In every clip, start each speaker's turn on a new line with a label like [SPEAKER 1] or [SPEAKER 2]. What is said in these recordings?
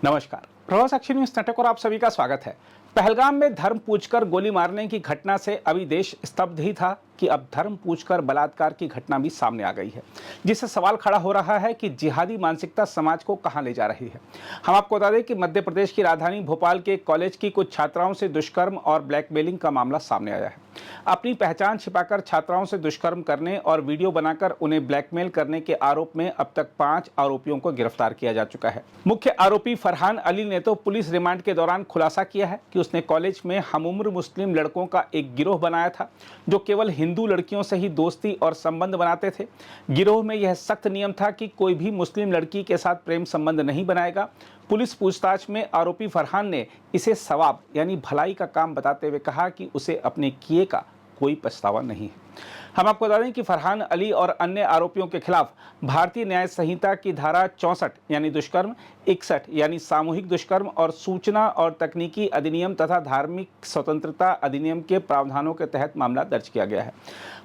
[SPEAKER 1] नमस्कार, प्रभाव साक्षी news network और आप सभी का स्वागत है। पहलगाम में धर्म पूछकर गोली मारने की घटना से अभी देश स्तब्ध ही था कि अब धर्म पूछकर बलात्कार की घटना भी सामने आ गई है, जिससे सवाल खड़ा हो रहा है कि जिहादी मानसिकता समाज को कहां ले जा रही है। हम आपको बता दें कि मध्य प्रदेश की राजधानी भोपाल के कॉलेज की कुछ छात्राओं से दुष्कर्म और ब्लैकमेलिंग का मामला सामने आया है। अपनी पहचान छिपाकर छात्राओं से दुष्कर्म करने और वीडियो बनाकर उन्हें ब्लैकमेल करने के आरोप में अब तक 5 आरोपियों को गिरफ्तार किया जा चुका है। मुख्य आरोपी फरहान अली ने तो पुलिस रिमांड के दौरान खुलासा किया है कि उसने कॉलेज में हमउम्र मुस्लिम लड़कों का एक गिरोह बनाया था, जो केवल हिंदू लड़कियों से ही दोस्ती और संबंध बनाते थे। गिरोह में यह सख्त नियम था कि कोई भी मुस्लिम लड़की के साथ प्रेम संबंध नहीं बनाएगा। पुलिस पूछताछ में आरोपी फरहान ने इसे सवाब यानी भलाई का काम बताते हुए कहा कि उसे अपने किए का कोई पछतावा नहीं है। हम आपको बता दें कि फरहान अली और अन्य आरोपियों के खिलाफ भारतीय न्याय संहिता की धारा 64 यानी दुष्कर्म, 61 यानी सामूहिक दुष्कर्म और सूचना और तकनीकी अधिनियम तथा धार्मिक स्वतंत्रता अधिनियम के प्रावधानों के तहत मामला दर्ज किया गया है।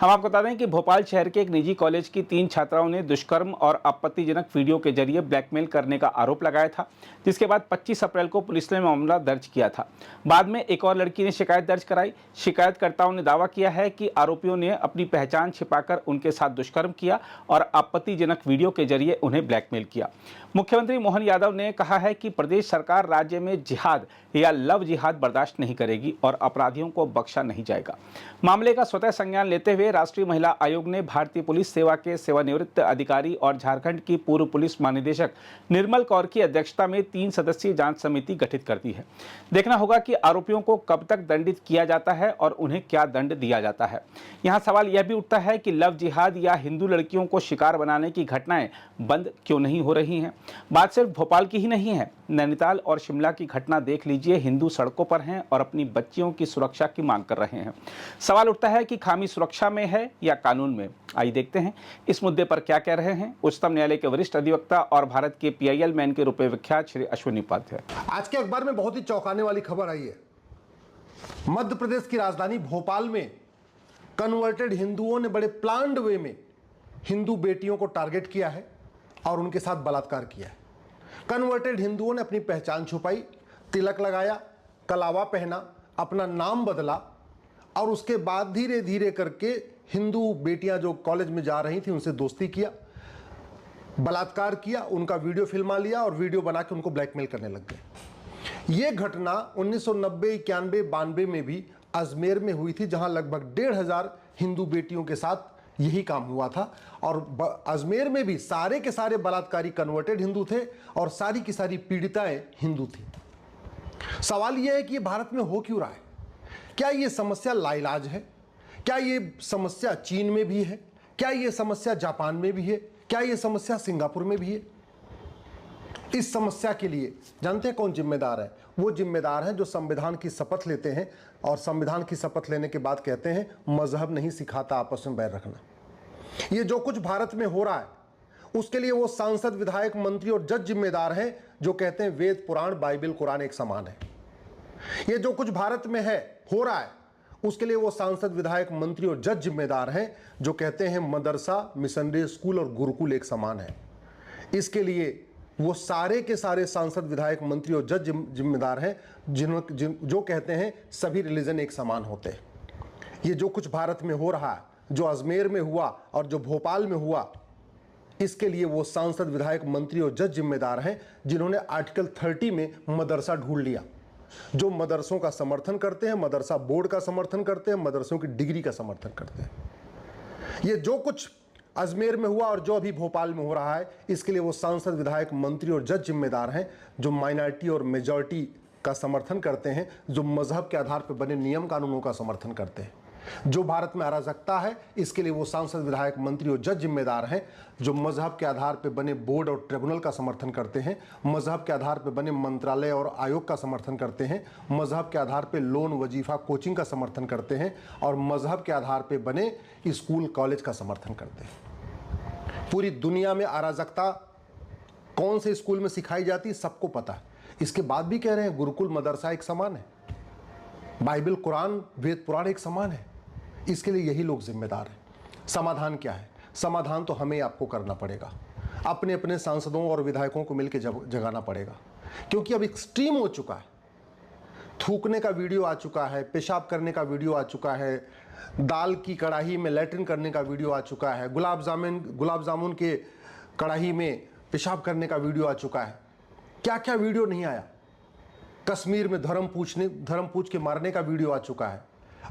[SPEAKER 1] हम आपको बता दें कि भोपाल शहर के एक निजी कॉलेज की 3 छात्राओं ने दुष्कर्म और आपत्तिजनक वीडियो के जरिए ब्लैकमेल करने का आरोप लगाया था, जिसके बाद 25 अप्रैल को पुलिस ने मामला दर्ज किया था। बाद में एक और लड़की ने शिकायत दर्ज कराई। शिकायतकर्ताओं ने दावा किया है कि आरोपियों ने अपनी पहचान छिपाकर उनके साथ दुष्कर्म किया और आपत्तिजनक वीडियो के जरिए उन्हें ब्लैकमेल किया। मुख्यमंत्री मोहन यादव ने कहा है कि प्रदेश सरकार राज्य में जिहाद या लव जिहाद बर्दाश्त नहीं करेगी और अपराधियों को बख्शा नहीं जाएगा। मामले का स्वतः संज्ञान लेते हुए राष्ट्रीय महिला आयोग ने भारतीय पुलिस सेवा के सेवानिवृत्त अधिकारी और झारखंड की पूर्व पुलिस महानिदेशक निर्मल कौर की अध्यक्षता में 3 सदस्यीय जांच समिति गठित कर दी है। देखना होगा कि आरोपियों को कब तक दंडित किया जाता है और उन्हें क्या दंड दिया जाता है। यहाँ सवाल यह भी उठता है कि लव जिहाद या हिंदू लड़कियों को शिकार बनाने की घटनाएं बंद क्यों नहीं हो रही हैं। बात सिर्फ भोपाल की ही नहीं है, नैनीताल और शिमला की घटना देख लीजिए। हिंदू सड़कों पर हैं और अपनी बच्चियों की सुरक्षा की मांग कर रहे हैं। सवाल उठता है कि खामी सुरक्षा में है या कानून में। आइए देखते हैं इस मुद्दे पर क्या कह रहे हैं उच्चतम न्यायालय के वरिष्ठ अधिवक्ता और भारत के PIL मैन के रूप में विख्यात श्री अश्विनी उपाध्याय।
[SPEAKER 2] आज के अखबार में बहुत ही चौंकाने वाली खबर आई है। मध्य प्रदेश की राजधानी भोपाल में कन्वर्टेड हिंदुओं ने बड़े प्लान्ड वे में हिंदू बेटियों को टारगेट किया है और उनके साथ बलात्कार किया है। कन्वर्टेड हिंदुओं ने अपनी पहचान छुपाई, तिलक लगाया, कलावा पहना, अपना नाम बदला और उसके बाद धीरे धीरे करके हिंदू बेटियां जो कॉलेज में जा रही थी उनसे दोस्ती किया, बलात्कार किया, उनका वीडियो फिल्मा लिया और वीडियो बना के उनको ब्लैकमेल करने लग गए। ये घटना 1990, 91, 92 में भी अजमेर में हुई थी, जहां लगभग 1,500 हिंदू बेटियों के साथ यही काम हुआ था और अजमेर में भी सारे के सारे बलात्कारी कन्वर्टेड हिंदू थे और सारी की सारी पीड़िताएं हिंदू थी। सवाल यह है कि ये भारत में हो क्यों रहा है? क्या ये समस्या लाइलाज है? क्या ये समस्या चीन में भी है? क्या ये समस्या जापान में भी है? क्या ये समस्या सिंगापुर में भी है? इस समस्या के लिए जानते हैं कौन जिम्मेदार है? वो जिम्मेदार हैं जो संविधान की शपथ लेते हैं और संविधान की शपथ लेने के बाद कहते हैं मजहब नहीं सिखाता आपस में बैर रखना। ये जो कुछ भारत में हो रहा है उसके लिए वो सांसद, विधायक, मंत्री और जज जिम्मेदार हैं जो कहते हैं वेद, पुराण, बाइबल, कुरान एक समान है। ये जो कुछ भारत में है, हो रहा है, उसके लिए वो सांसद, विधायक, मंत्री और जज जिम्मेदार हैं जो कहते हैं मदरसा, मिशनरी स्कूल और गुरुकुल एक समान है। इसके लिए वो सारे के सारे सांसद, विधायक, मंत्री और जज जिम्मेदार हैं जो कहते हैं सभी रिलीजन एक समान होते हैं। ये जो कुछ भारत में हो रहा है, जो अजमेर में हुआ और जो भोपाल में हुआ, इसके लिए वो सांसद, विधायक, मंत्री और जज जिम्मेदार हैं जिन्होंने आर्टिकल 30 में मदरसा ढूंढ लिया, जो मदरसों का समर्थन करते हैं, मदरसा बोर्ड का समर्थन करते हैं, मदरसों की डिग्री का समर्थन करते हैं। ये जो कुछ अजमेर में हुआ और जो अभी भोपाल में हो रहा है, इसके लिए वो सांसद, विधायक, मंत्री और जज जिम्मेदार हैं जो माइनॉरिटी और मेजॉरिटी का समर्थन करते हैं, जो मजहब के आधार पर बने नियम कानूनों का समर्थन करते हैं। जो भारत में अराजकता है, इसके लिए वो सांसद, विधायक, मंत्री और जज जिम्मेदार हैं जो मजहब के आधार पर बने बोर्ड और ट्रिब्यूनल का समर्थन करते हैं, मजहब के आधार पर बने मंत्रालय और आयोग का समर्थन करते हैं, मजहब के आधार पर लोन, वजीफा, कोचिंग का समर्थन करते हैं और मजहब के आधार पर बने स्कूल, कॉलेज का समर्थन करते हैं। पूरी दुनिया में अराजकता कौन से स्कूल में सिखाई जाती है सबको पता है। इसके बाद भी कह रहे हैं गुरुकुल, मदरसा एक समान है, बाइबल, कुरान, वेद, पुराण एक समान है। इसके लिए यही लोग जिम्मेदार हैं। समाधान क्या है? समाधान तो हमें आपको करना पड़ेगा, अपने अपने सांसदों और विधायकों को मिलकर जगाना पड़ेगा। क्योंकि अब एक्सट्रीम हो चुका है। थूकने का वीडियो आ चुका है, पेशाब करने का वीडियो आ चुका है, दाल की कढ़ाई में लैट्रिन करने का वीडियो आ चुका है, गुलाब जामुन के कढ़ाई में पेशाब करने का वीडियो आ चुका है। क्या क्या वीडियो नहीं आया। कश्मीर में धर्म पूछ के मारने का वीडियो आ चुका है।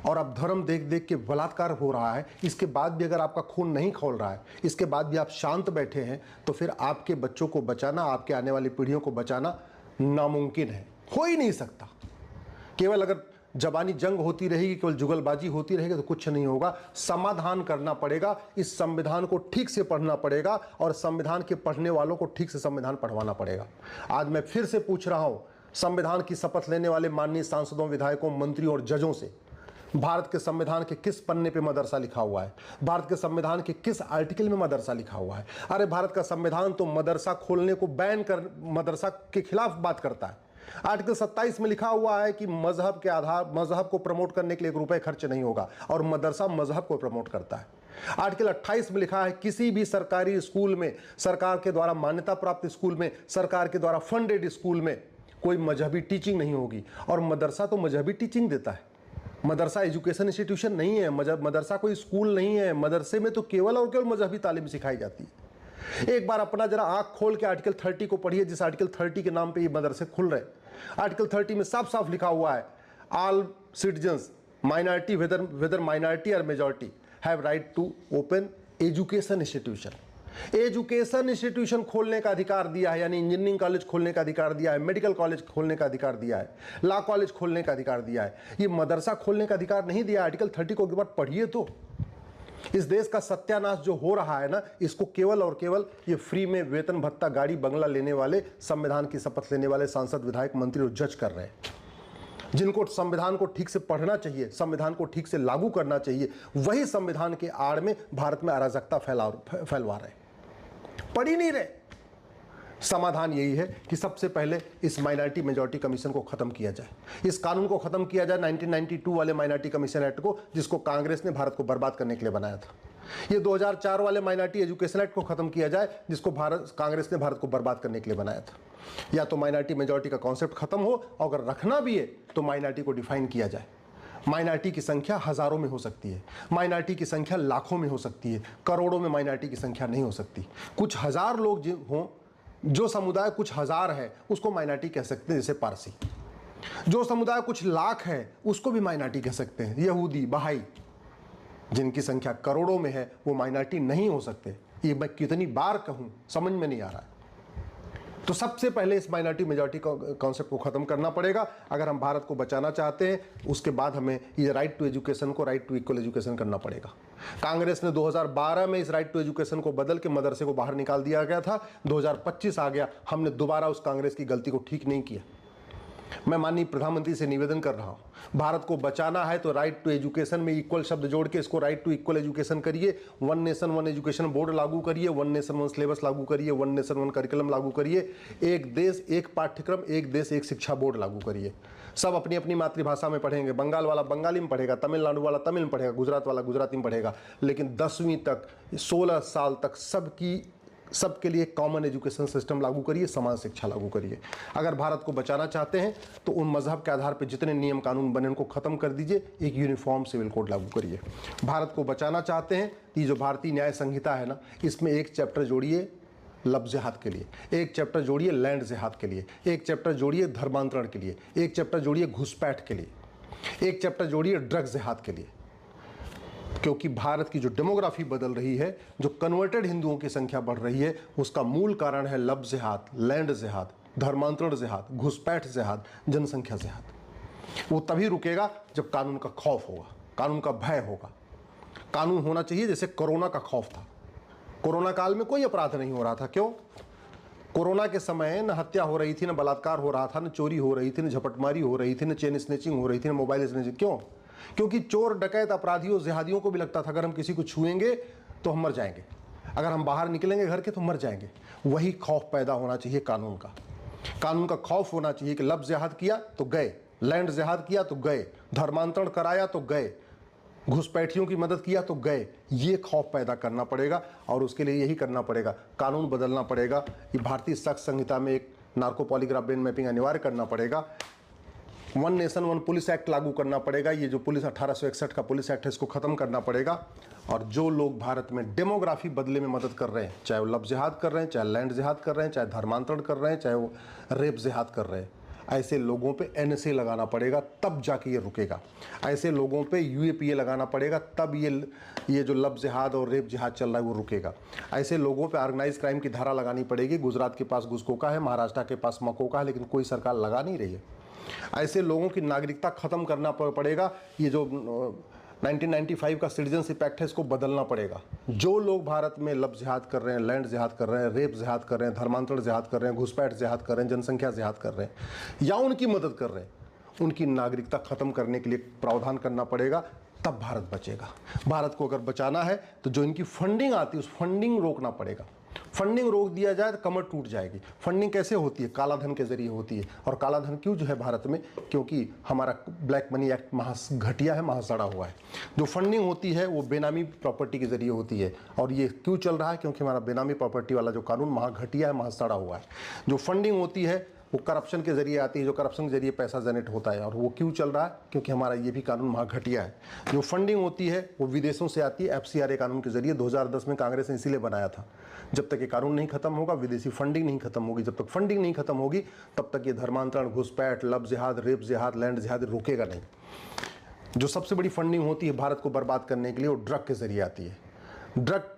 [SPEAKER 2] और अब धर्म देख देख के बलात्कार हो रहा है। इसके बाद भी अगर आपका खून नहीं खौल रहा है, इसके बाद भी आप शांत बैठे हैं, तो फिर आपके बच्चों को बचाना, आपके आने वाली पीढ़ियों को बचाना नामुमकिन है, हो ही नहीं सकता। केवल अगर जबानी जंग होती रहेगी, केवल जुगलबाजी होती रहेगी तो कुछ नहीं होगा। समाधान करना पड़ेगा, इस संविधान को ठीक से पढ़ना पड़ेगा और संविधान के पढ़ने वालों को ठीक से संविधान पढ़वाना पड़ेगा। आज मैं फिर से पूछ रहा हूं संविधान की शपथ लेने वाले माननीय सांसदों, विधायकों, मंत्रियों और जजों से, भारत के संविधान के किस पन्ने पे मदरसा लिखा हुआ है? भारत के संविधान के किस आर्टिकल में मदरसा लिखा हुआ है? अरे भारत का संविधान तो मदरसा खोलने को बैन कर, मदरसा के खिलाफ बात करता है। आर्टिकल 27 में लिखा हुआ है कि मजहब के आधार, मजहब को प्रमोट करने के लिए 1 रुपए खर्च नहीं होगा, और मदरसा मजहब को प्रमोट करता है। आर्टिकल 28 में लिखा है किसी भी सरकारी स्कूल में, सरकार के द्वारा मान्यता प्राप्त स्कूल में, सरकार के द्वारा फंडेड स्कूल में कोई मजहबी टीचिंग नहीं होगी। और मदरसा तो मजहबी टीचिंग देता है। मदरसा एजुकेशन इंस्टीट्यूशन नहीं है, मदरसा कोई स्कूल नहीं है। मदरसे में तो केवल और केवल मजहबी तालीम सिखाई जाती है। एक बार अपना जरा आंख खोल के आर्टिकल 30 को पढ़िए, जिस आर्टिकल 30 के नाम पे ये मदरसे खुल रहे। आर्टिकल 30 में साफ साफ लिखा हुआ है, all citizens, minority, whether minority और majority, have right to open education institution. Education institution खोलने का अधिकार दिया है, यानी इंजीनियरिंग कॉलेज खोलने का अधिकार दिया है, मेडिकल कॉलेज खोलने का अधिकार दिया है, लॉ कॉलेज खोलने का अधिकार दिया है। ये मदरसा खोलने का अधिकार नहीं दिया। आर्टिकल 30 को एक बार पढ़िए तो। इस देश का सत्यानाश जो हो रहा है ना, इसको केवल और केवल ये फ्री में वेतन भत्ता, गाड़ी बंगला लेने वाले, संविधान की शपथ लेने वाले सांसद, विधायक, मंत्री और जज कर रहे हैं। जिनको संविधान को ठीक से पढ़ना चाहिए, संविधान को ठीक से लागू करना चाहिए, वही संविधान के आड़ में भारत में अराजकता फैलवा रहे, पढ़ ही नहीं रहे। समाधान यही है कि सबसे पहले इस माइनॉरिटी मेजॉरिटी कमीशन को खत्म किया जाए, इस कानून को खत्म किया जाए, 1992 वाले माइनॉरिटी कमीशन एक्ट को, जिसको कांग्रेस ने भारत को बर्बाद करने के लिए बनाया था। ये 2004 वाले माइनॉरिटी एजुकेशन एक्ट को खत्म किया जाए, जिसको कांग्रेस ने भारत को बर्बाद करने के लिए बनाया था। या तो माइनॉरिटी मेजॉरिटी का कॉन्सेप्ट खत्म हो, और अगर रखना भी है तो माइनॉरिटी को डिफाइन किया जाए। माइनॉरिटी की संख्या हजारों में हो सकती है, माइनॉरिटी की संख्या लाखों में हो सकती है, करोड़ों में माइनॉरिटी की संख्या नहीं हो सकती। कुछ हजार लोग हों, जो समुदाय कुछ हजार है उसको माइनॉरिटी कह सकते हैं, जैसे पारसी। जो समुदाय कुछ लाख है उसको भी माइनॉरिटी कह सकते हैं, यहूदी, बहाई। जिनकी संख्या करोड़ों में है वो माइनॉरिटी नहीं हो सकते। ये मैं कितनी बार कहूं, समझ में नहीं आ रहा है। तो सबसे पहले इस माइनॉरिटी मेजॉरिटी कॉन्सेप्ट को खत्म करना पड़ेगा अगर हम भारत को बचाना चाहते हैं। उसके बाद हमें ये राइट टू एजुकेशन को राइट टू इक्वल एजुकेशन करना पड़ेगा। कांग्रेस ने 2012 में इस राइट टू एजुकेशन को बदल के मदरसे को बाहर निकाल दिया गया था। 2025 आ गया, हमने दोबारा उस कांग्रेस की गलती को ठीक नहीं किया। मैं माननीय प्रधानमंत्री से निवेदन कर रहा हूं, भारत को बचाना है तो राइट टू एजुकेशन में इक्वल शब्द जोड़ के इसको राइट टू इक्वल एजुकेशन करिए। 1 नेशन 1 एजुकेशन बोर्ड लागू करिए, 1 नेशन 1 सिलेबस लागू करिए, 1 नेशन 1 करिकुलम लागू करिए, एक देश एक पाठ्यक्रम, एक देश एक शिक्षा बोर्ड लागू करिए। सब अपनी अपनी मातृभाषा में पढ़ेंगे। बंगाल वाला बंगाली में पढ़ेगा, तमिलनाडु वाला तमिल में पढ़ेगा, गुजरात वाला गुजराती में पढ़ेगा, लेकिन 10वीं तक 16 साल तक सबके लिए कॉमन एजुकेशन सिस्टम लागू करिए, समान शिक्षा लागू करिए। अगर भारत को बचाना चाहते हैं तो उन मजहब के आधार पर जितने नियम कानून बने उनको खत्म कर दीजिए, एक यूनिफॉर्म सिविल कोड लागू करिए। भारत को बचाना चाहते हैं, ये जो भारतीय न्याय संहिता है ना, इसमें एक चैप्टर जोड़िए लफ्ज़ जिहाद के लिए, एक चैप्टर जोड़िए लैंड जिहाद के लिए, एक चैप्टर जोड़िए धर्मांतरण के लिए, एक चैप्टर जोड़िए घुसपैठ के लिए, एक चैप्टर जोड़िए ड्रग्स जिहाद के लिए। क्योंकि भारत की जो डेमोग्राफी बदल रही है, जो कन्वर्टेड हिंदुओं की संख्या बढ़ रही है, उसका मूल कारण है लफ्ज़ जिहाद, लैंड जिहाद, धर्मांतरण जिहाद, घुसपैठ जिहाद, जनसंख्या जिहाद। वो तभी रुकेगा जब कानून का खौफ होगा, कानून का भय होगा। कानून होना चाहिए जैसे कोरोना का खौफ था। कोरोना काल में कोई अपराध नहीं हो रहा था। क्यों? कोरोना के समय न हत्या हो रही थी, न बलात्कार हो रहा था, न चोरी हो रही थी, न झपटमारी हो रही थी, न चेन स्नेचिंग हो रही थी, न मोबाइल स्नेचिंग। क्यों? क्योंकि चोर, डकैत, अपराधियों, जिहादियों को भी लगता था अगर हम किसी को छुएंगे तो हम मर जाएंगे, अगर हम बाहर निकलेंगे घर के तो मर जाएंगे। वही खौफ पैदा होना चाहिए कानून का। कानून का खौफ होना चाहिए कि लफ्ज़ जिहाद किया तो गए, लैंड जिहाद किया तो गए, धर्मांतरण कराया तो गए, घुसपैठियों की मदद किया तो गए। ये खौफ पैदा करना पड़ेगा और उसके लिए यही करना पड़ेगा, कानून बदलना पड़ेगा। ये भारतीय शक संहिता में एक नार्को पॉलीग्राफ ब्रेन मैपिंग अनिवार्य करना पड़ेगा, one nation one police act लागू करना पड़ेगा, ये जो पुलिस 1861 का पुलिस एक्ट है इसको खत्म करना पड़ेगा। और जो लोग भारत में डेमोग्राफी बदले में मदद कर रहे हैं, चाहे वो लव जिहाद कर रहे हैं, चाहे लैंड जिहाद कर रहे हैं, चाहे धर्मांतरण कर रहे हैं, चाहे वो रेप जिहाद कर रहे हैं, ऐसे लोगों पे NSA लगाना पड़ेगा, तब जाके ये रुकेगा। ऐसे लोगों पे UAPA लगाना पड़ेगा, तब ये जो लव जिहाद और रेप जिहाद चल रहा है वो रुकेगा। ऐसे लोगों पे ऑर्गेनाइज क्राइम की धारा लगानी पड़ेगी। गुजरात के पास गुस्कोका है, महाराष्ट्र के पास मकोका है, लेकिन कोई सरकार लगा नहीं रही है। ऐसे लोगों की नागरिकता खत्म करना पड़ेगा। ये जो 1995 का सिटीजनशिप एक्ट है इसको बदलना पड़ेगा। जो लोग भारत में लव जिहाद कर रहे हैं, लैंड जिहाद कर रहे हैं, रेप जिहाद कर रहे हैं, धर्मांतरण जिहाद कर रहे हैं, घुसपैठ जिहाद कर रहे हैं, जनसंख्या जिहाद कर रहे हैं या उनकी मदद कर रहे हैं, उनकी नागरिकता खत्म करने के लिए प्रावधान करना पड़ेगा, तब भारत बचेगा। भारत को अगर बचाना है तो जो इनकी फंडिंग आती है उस फंडिंग रोकना पड़ेगा। फंडिंग रोक दिया जाए तो कमर टूट जाएगी। फंडिंग कैसे होती है? काला धन के जरिए होती है। और काला धन क्यों जो है भारत में? क्योंकि हमारा ब्लैक मनी एक्ट घटिया है, महासड़ा हुआ है। जो फंडिंग होती है वो बेनामी प्रॉपर्टी के जरिए होती है। और ये क्यों चल रहा है? क्योंकि हमारा बेनामी प्रॉपर्टी वाला जो कानून घटिया है, महासड़ा हुआ है। जो फंडिंग होती है वो करप्शन के जरिए आती है, जो करप्शन के जरिए पैसा जनरेट होता है। और वो क्यों चल रहा है? क्योंकि हमारा ये भी कानून घटिया है। जो फंडिंग होती है वो विदेशों से आती है, FCRA कानून के जरिए 2010 में कांग्रेस ने इसीलिए बनाया था। जब तक ये कानून नहीं खत्म होगा, विदेशी फंडिंग नहीं खत्म होगी, जब तक फंडिंग नहीं खत्म होगी तब तक ये धर्मांतरण, घुसपैठ, लव जिहाद, रेप जिहाद, लैंड जिहाद रुकेगा नहीं। जो सबसे बड़ी फंडिंग होती है भारत को बर्बाद करने के लिए वो ड्रग के जरिए आती है। ड्रग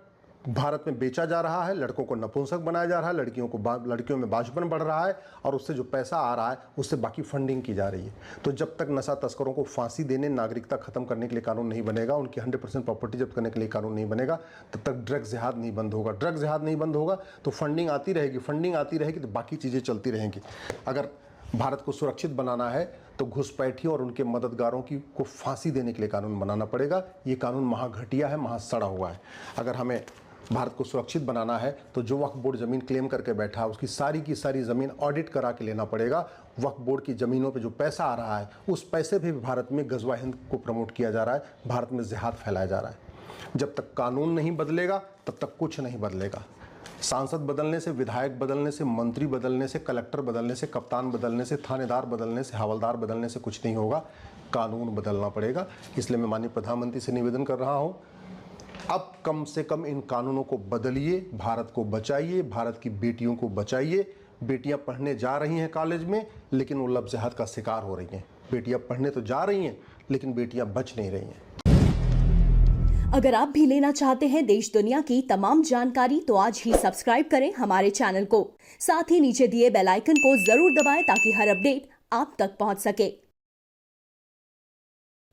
[SPEAKER 2] भारत में बेचा जा रहा है, लड़कों को नपुंसक बनाया जा रहा है, लड़कियों में बांझपन बढ़ रहा है और उससे जो पैसा आ रहा है उससे बाकी फंडिंग की जा रही है। तो जब तक नशा तस्करों को फांसी देने, नागरिकता खत्म करने के लिए कानून नहीं बनेगा, उनकी 100% प्रॉपर्टी जब्त करने के लिए कानून नहीं बनेगा, तब तक ड्रग जिहाद नहीं बंद होगा। ड्रग जिहाद नहीं बंद होगा तो फंडिंग आती रहेगी, फंडिंग आती रहेगी तो बाकी चीज़ें चलती रहेंगी। अगर भारत को सुरक्षित बनाना है तो घुसपैठियों और उनके मददगारों को फांसी देने के लिए कानून बनाना पड़ेगा। ये कानून घटिया है, महासड़ा हुआ है। अगर हमें भारत को सुरक्षित बनाना है तो जो वक्फ बोर्ड ज़मीन क्लेम करके बैठा है उसकी सारी की सारी ज़मीन ऑडिट करा के लेना पड़ेगा। वक्फ बोर्ड की ज़मीनों पे जो पैसा आ रहा है उस पैसे भी भारत में गज़वा हिंद को प्रमोट किया जा रहा है, भारत में जिहाद फैलाया जा रहा है। जब तक कानून नहीं बदलेगा तब तक कुछ नहीं बदलेगा। सांसद बदलने से, विधायक बदलने से, मंत्री बदलने से, कलेक्टर बदलने से, कप्तान बदलने से, थानेदार बदलने से, हवलदार बदलने से कुछ नहीं होगा। कानून बदलना पड़ेगा। इसलिए मैं माननीय प्रधानमंत्री से निवेदन कर रहा हूँ, अब कम से कम इन कानूनों को बदलिए, भारत को बचाइए, भारत की बेटियों को बचाइए। बेटियां पढ़ने जा रही हैं कॉलेज में लेकिन वो लव जिहाद का शिकार हो रही हैं। बेटियां पढ़ने तो जा रही हैं लेकिन बेटियां बच नहीं रही हैं।
[SPEAKER 3] अगर आप भी लेना चाहते हैं देश दुनिया की तमाम जानकारी तो आज ही सब्सक्राइब करें हमारे चैनल को। साथ ही नीचे दिए बेल आइकन को जरूर दबाएं ताकि हर अपडेट आप तक पहुंच सके।